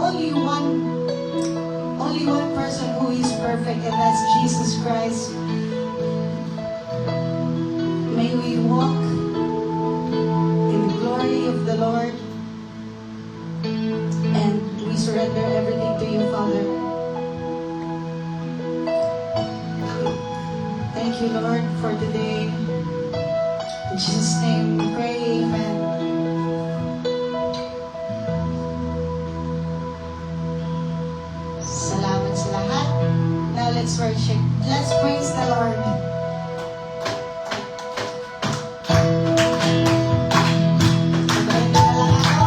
only one person who is perfect, and that's Jesus Christ. May we walk in the glory of the Lord, and we surrender everything to you, Father. Thank you, Lord, for today. In Jesus' name we pray, amen. Salamat sa lahat. Now let's worship. Let's praise the Lord. Sabayan na lang ako.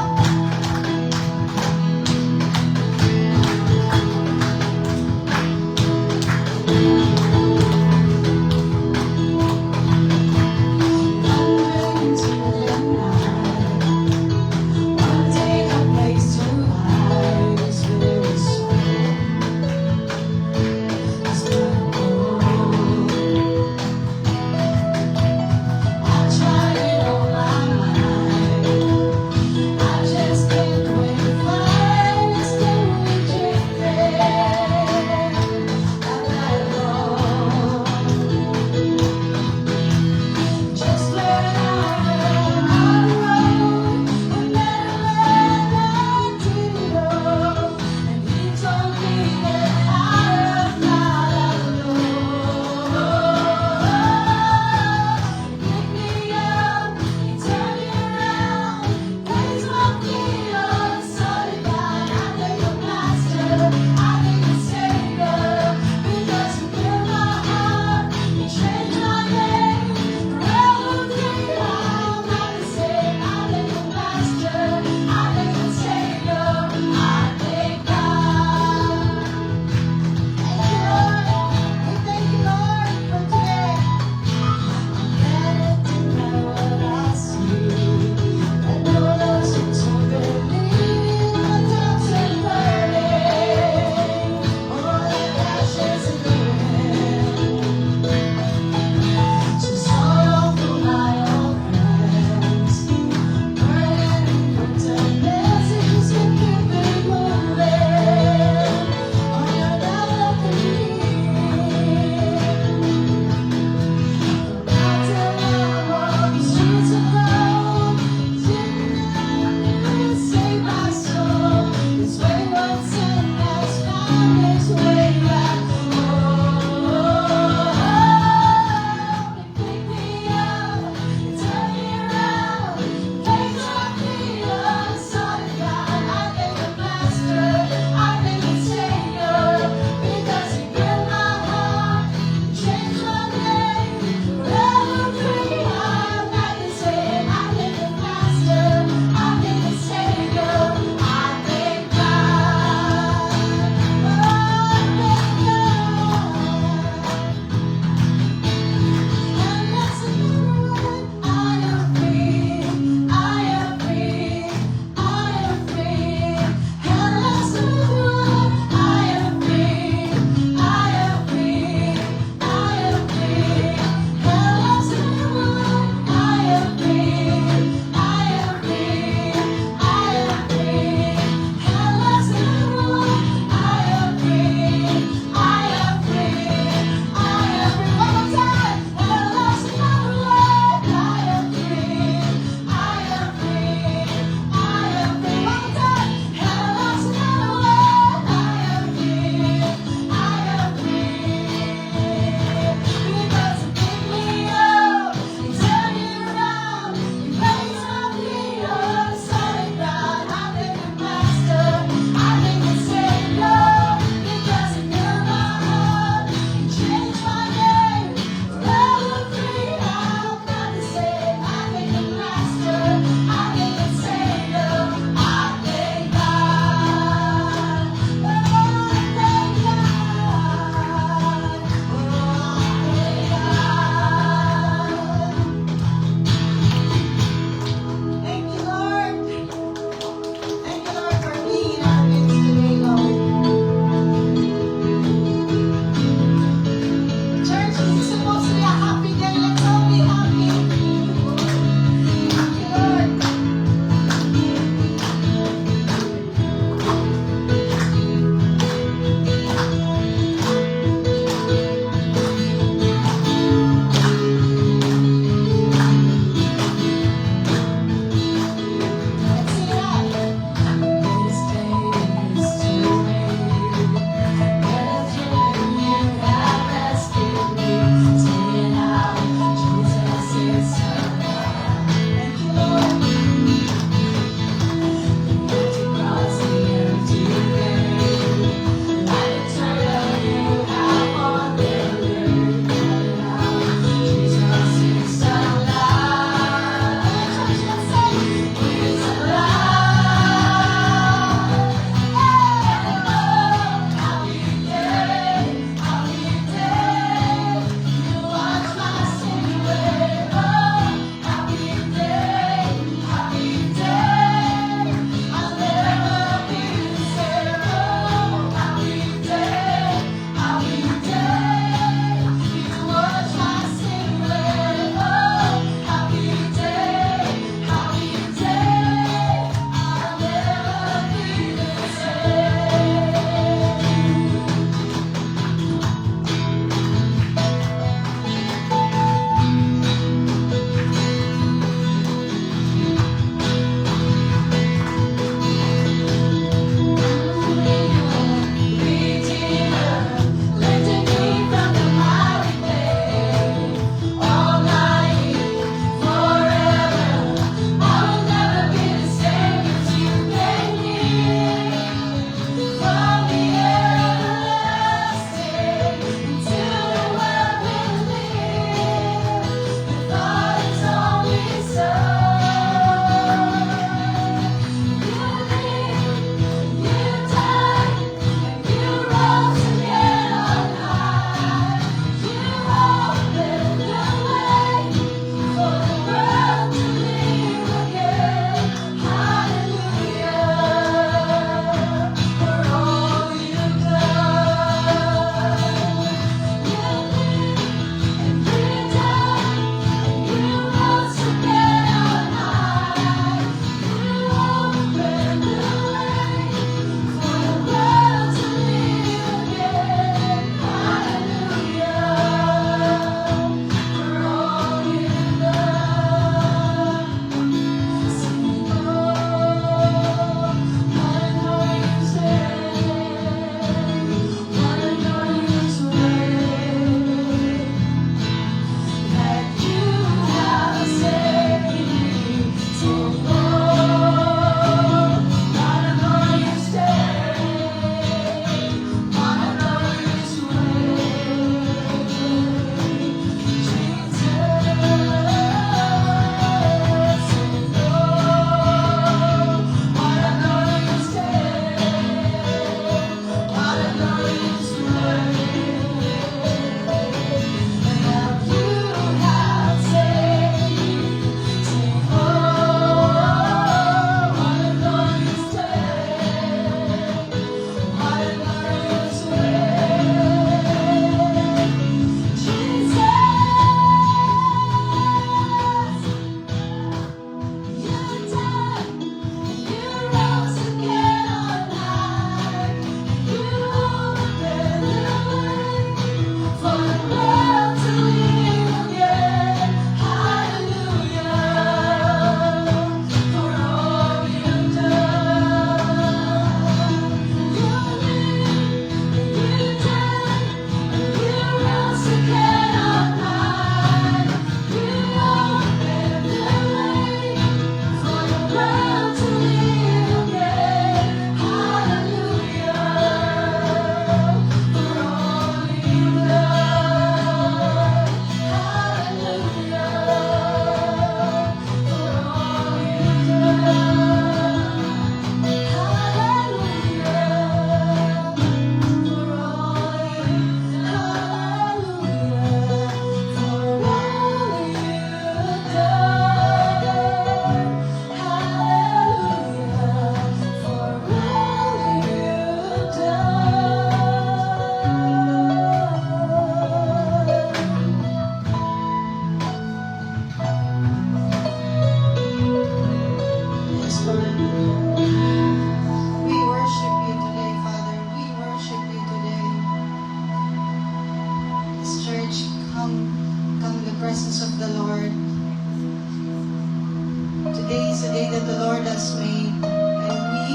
has made, and we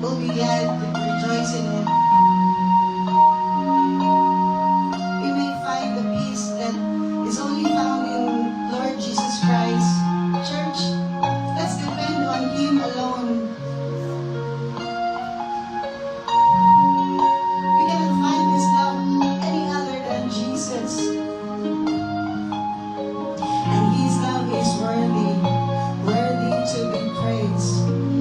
will be glad to rejoice in it. We may find the peace that is only found in Lord Jesus Christ. Church, let's depend on Him alone. We cannot find this love any other than Jesus. And His love is worthy to be praised.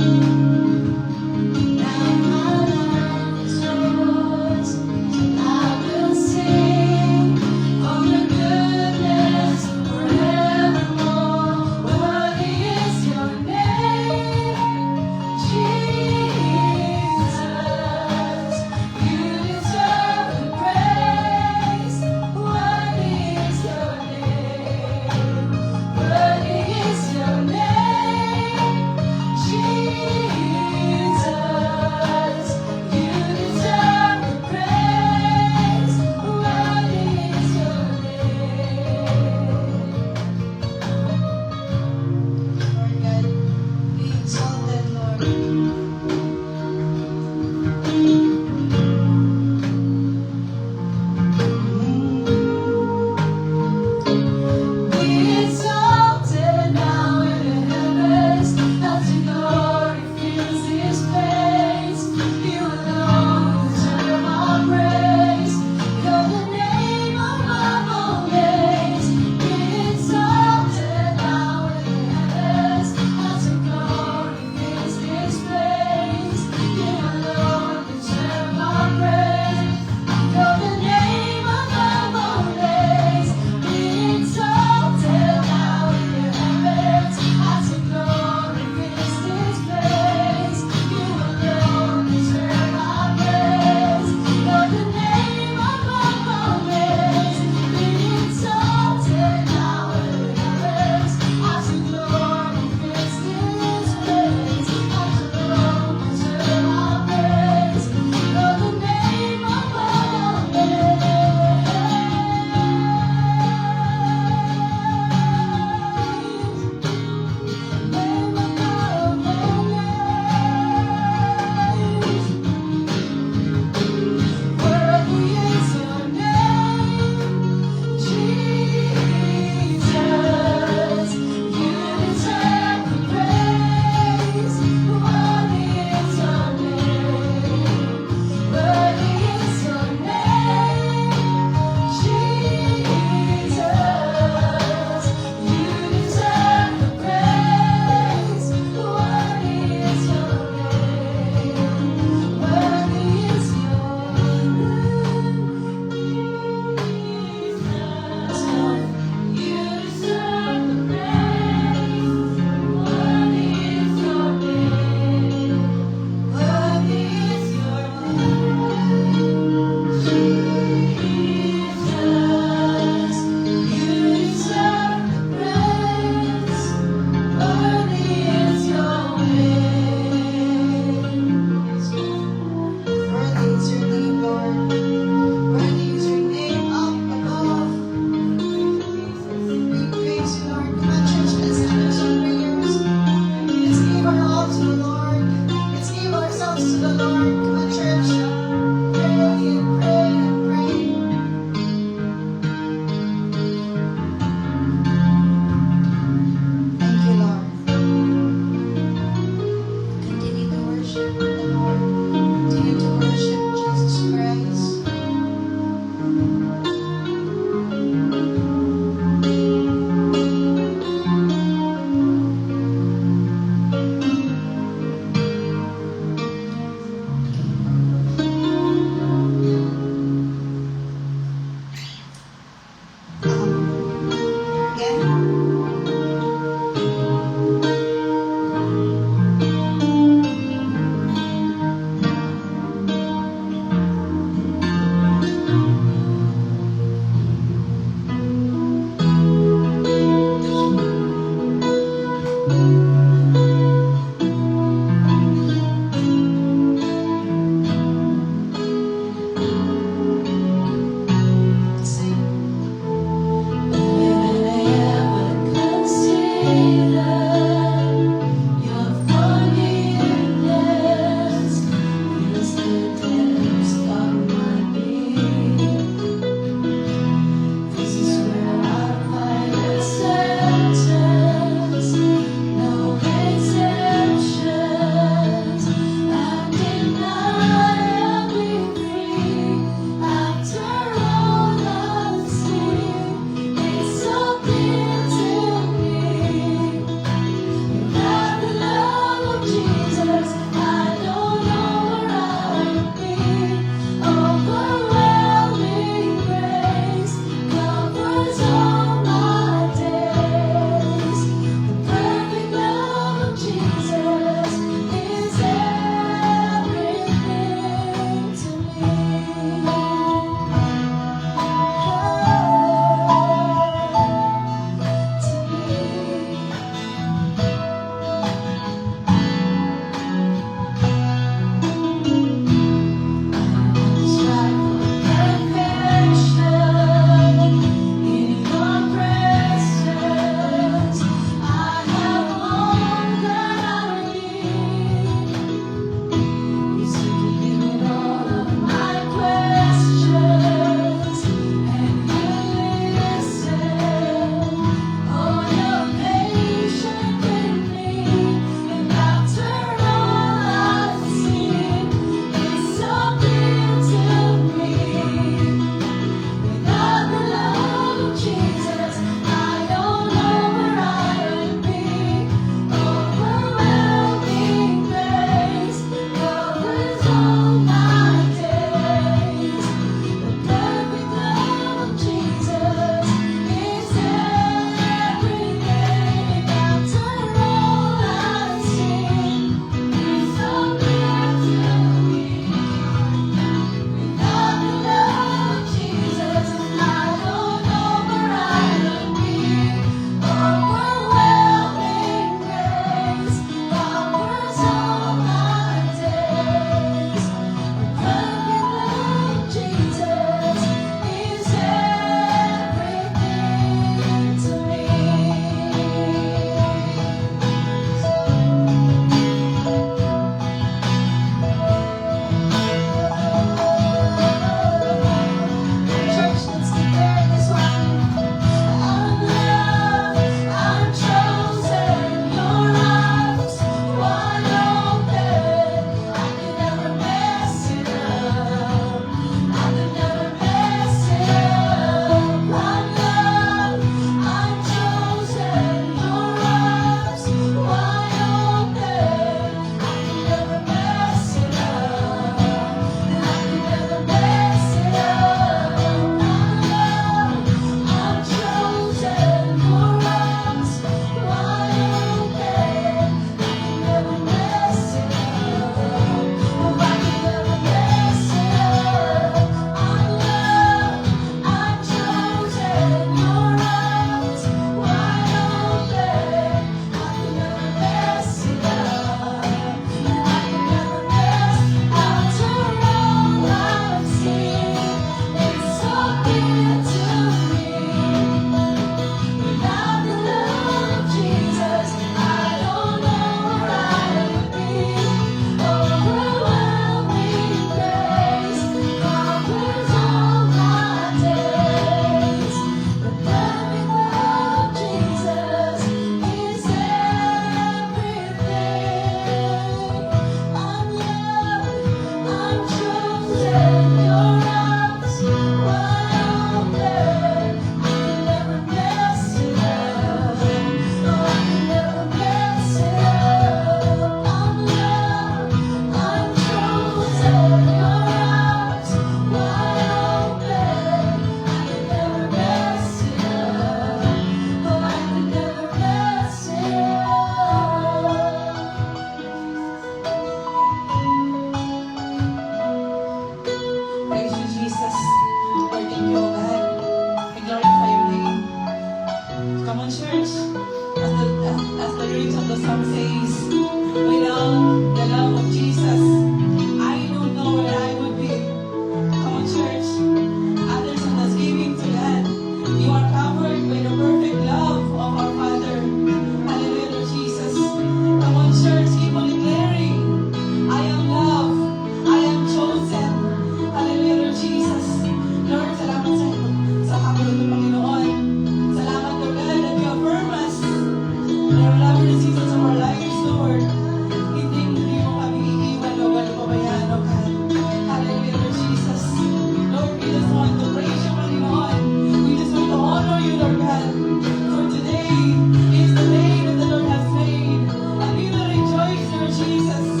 Jesus.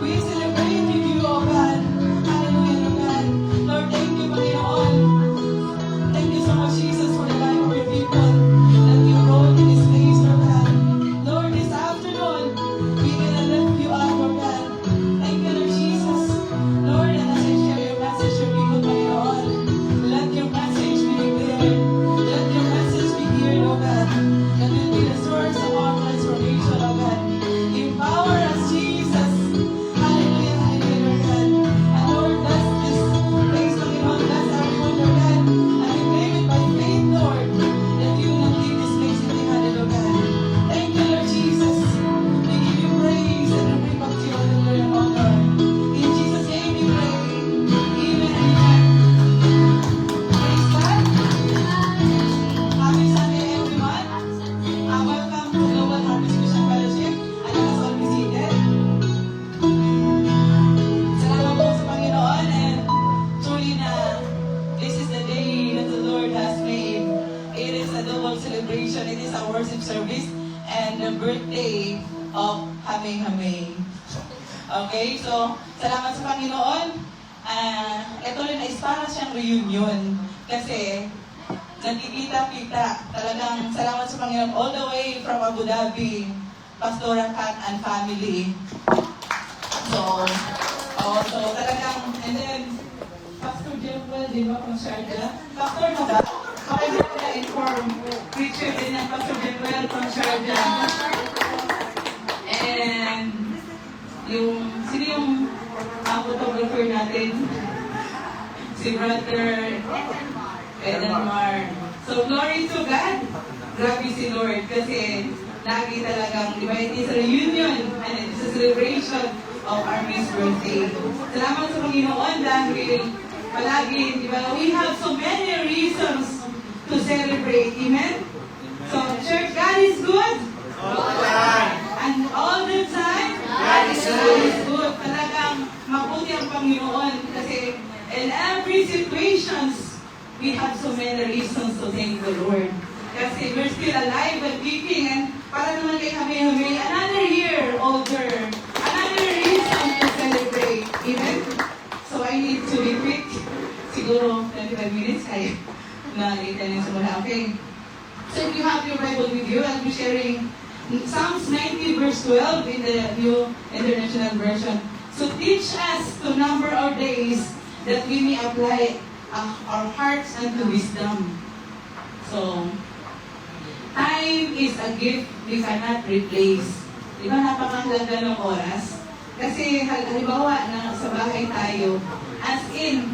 We celebrate with you, O God. Hallelujah, Lord God. Lord, thank you, Panginoon. Thank you so much, Jesus, for the life of your people that you brought in this place, Lord God. Lord, this afternoon, we gonna lift you up, Lord God. Thank you, Lord Jesus. Lord, and as I share your message, your people, Panginoon, let your message be declared. Let your message be heard, O God. That will be the source of our transformation, O God. Empower us, Jesus. Hallelujah, hallelujah, Lord God. And Lord, bless this place, Panginoon. Bless everyone, Lord God. And we claim it by faith, Lord, that you will not leave this place empty-handed, O God. Thank you, Lord Jesus. We give you praise and we bring back to you all the glory and honor. In Jesus' name we pray. Amen and amen. Praise God. Happy Sunday, everyone. Welcome to Global Harvest Christian Fellowship. And let us all be seated. Salamat po sa Panginoon, and truly na this is the day that the Lord has made. It is a double celebration. It is a worship service and the birthday of Hamay-Hamay. Okay, so salamat sa Panginoon. Ito rin ay para siyang reunion kasi nagkikita-kita. Talagang salamat sa Panginoon all the way from Abu Dhabi, Pastora Kat and family. So talagang, and then, Pastor Jeffwell, di ba, from Sharjah? Pastor na ba? Okay, di ko na-inform. Preacher din ng Pastor Jeffwell from Sharjah. And, sino yung photographer natin? Si Brother Edenmar. So, glory to God. Grabe si Lord. Kasi, lagi talagang, di ba, it is a reunion and it is a celebration of our Miss birthday. Salamat sa Panginoon dahil palagi, di ba, we have so many reasons to celebrate. Amen? So, church, God is good. And all the time, God is good. Talagang mabuti ang Panginoon kasi in every situations, we have so many reasons to thank the Lord. Kasi we're still alive and kicking, and para naman kay Hamay-Hamay, another year older, another reason to celebrate. Amen? So I need to be quick. Siguro 25 minutes kaya nakita niyo sa mula. Okay. So if you have your Bible with you, I'll be sharing Psalms 90 verse 12 in the New International Version. So teach us to number our days that we may apply our hearts unto wisdom. So, time is a gift we cannot replace. Di ba napakahalaga ng oras? Kasi halimbawa na sa bahay tayo, as in,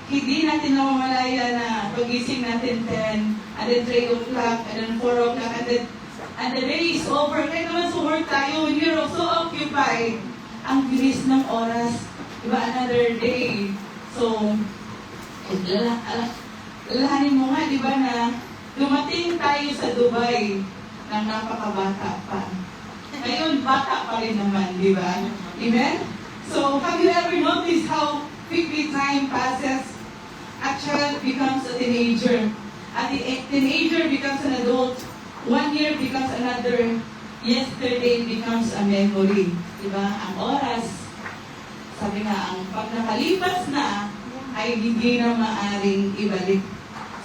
hindi natin namamalaya na pagising natin 10, and then 3 o'clock, and then 4 o'clock, and the day is over. Kaya naman sa work tayo, when you're so occupied, ang bilis ng oras. Di ba, another day. So, lalahanin mo nga, di ba, na dumating tayo sa Dubai nang napakabata pa. Ngayon, bata pa rin naman, di ba? Amen? So, have you ever noticed how quickly time passes? A child becomes a teenager. A teenager becomes an adult. 1 year becomes another. Yesterday becomes a memory. Di ba? Ang oras, sabi nga, ang pag nakalipas na, ay hindi na maaring ibalik.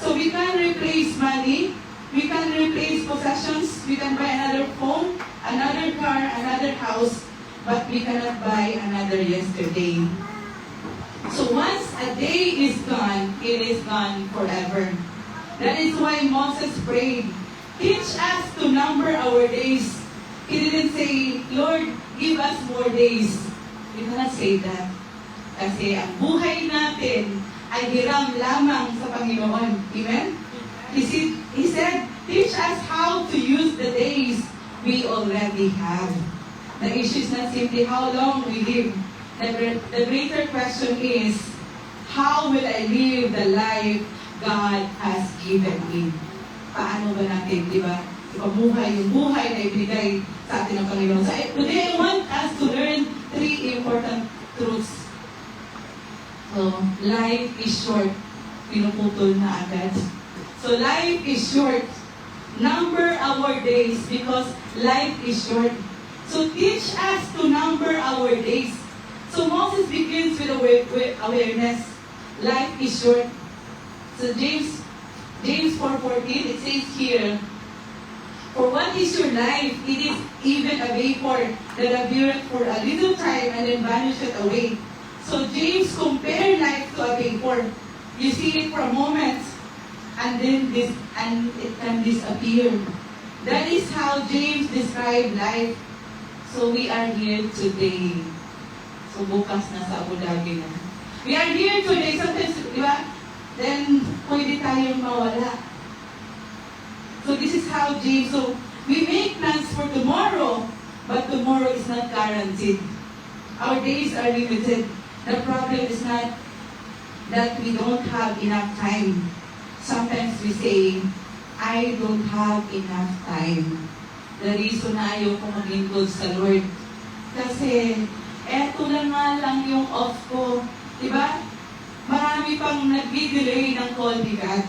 So we can replace money, we can replace possessions, we can buy another phone, another car, another house, but we cannot buy another yesterday. So once a day is gone, it is gone forever. That is why Moses prayed, teach us to number our days. He didn't say, Lord, give us more days. We cannot say that. Kasi ang buhay natin ay hiram lamang sa Panginoon. Amen? He said, teach us how to use the days we already have. The issue is not simply how long we live. The greater question is, how will I live the life God has given me? Paano ba natin, di ba? Ipamuhay yung buhay na ibigay sa atin ng Panginoon. So today I want us to learn 3 important truths. So, life is short. Pinuputol na agad. So, life is short. Number our days because life is short. So teach us to number our days. So Moses begins with awareness. Life is short. So James 4:14, it says here, "For what is your life? It is even a vapor that appeareth for a little time and then vanisheth away." So James compared life to a vapor. You see it for a moment, and then it can disappear. That is how James described life. So we are here today. So bukas na sa Abu Dhabi na. We are here today. Sometimes, di ba? Then, pwede tayong mawala. So this is how James, so we make plans for tomorrow, but tomorrow is not guaranteed. Our days are limited. The problem is not that we don't have enough time. Sometimes we say, I don't have enough time. The reason na ayaw ko maglingkod sa Lord. Kasi, eto lang nga lang yung off ko. Diba? Marami pang nag-delay ng call ni God.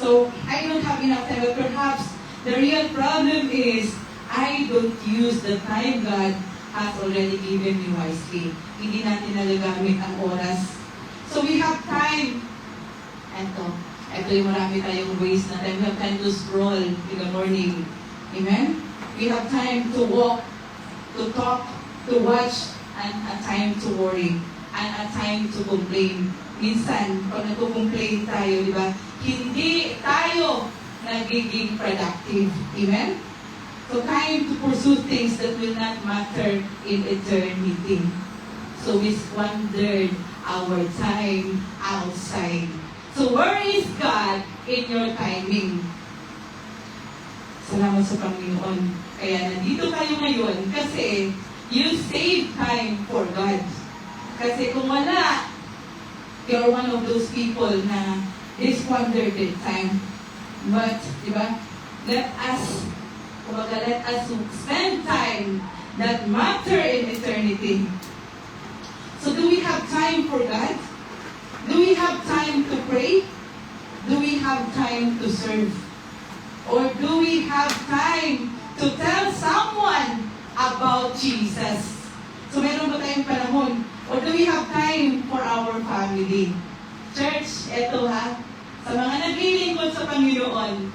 So, I don't have enough time. But perhaps, the real problem is, I don't use the time God has already given me wisely. Hindi natin nagagamit ang oras. So, we have time. Ito yung marami tayong waste na time. We have time to scroll in the morning. Amen? We have time to walk, to talk, to watch, and a time to worry, and a time to complain. Minsan, pag nagko-complain tayo, di ba, hindi tayo nagiging productive. Amen? So, time to pursue things that will not matter in eternity. So, we squandered our time outside. So, where is God in your timing? Salamat sa Panginoon. Kaya nandito kayo ngayon kasi you save time for God. Kasi kung wala, you're one of those people na squandered their time. But, di ba, let us spend time that matter in eternity. So do we have time for God? Do we have time to pray? Do we have time to serve? Or do we have time to tell someone about Jesus? So meron ba tayong panahon? Or do we have time for our family? Church, eto ha, sa mga naglilingkod sa Panginoon,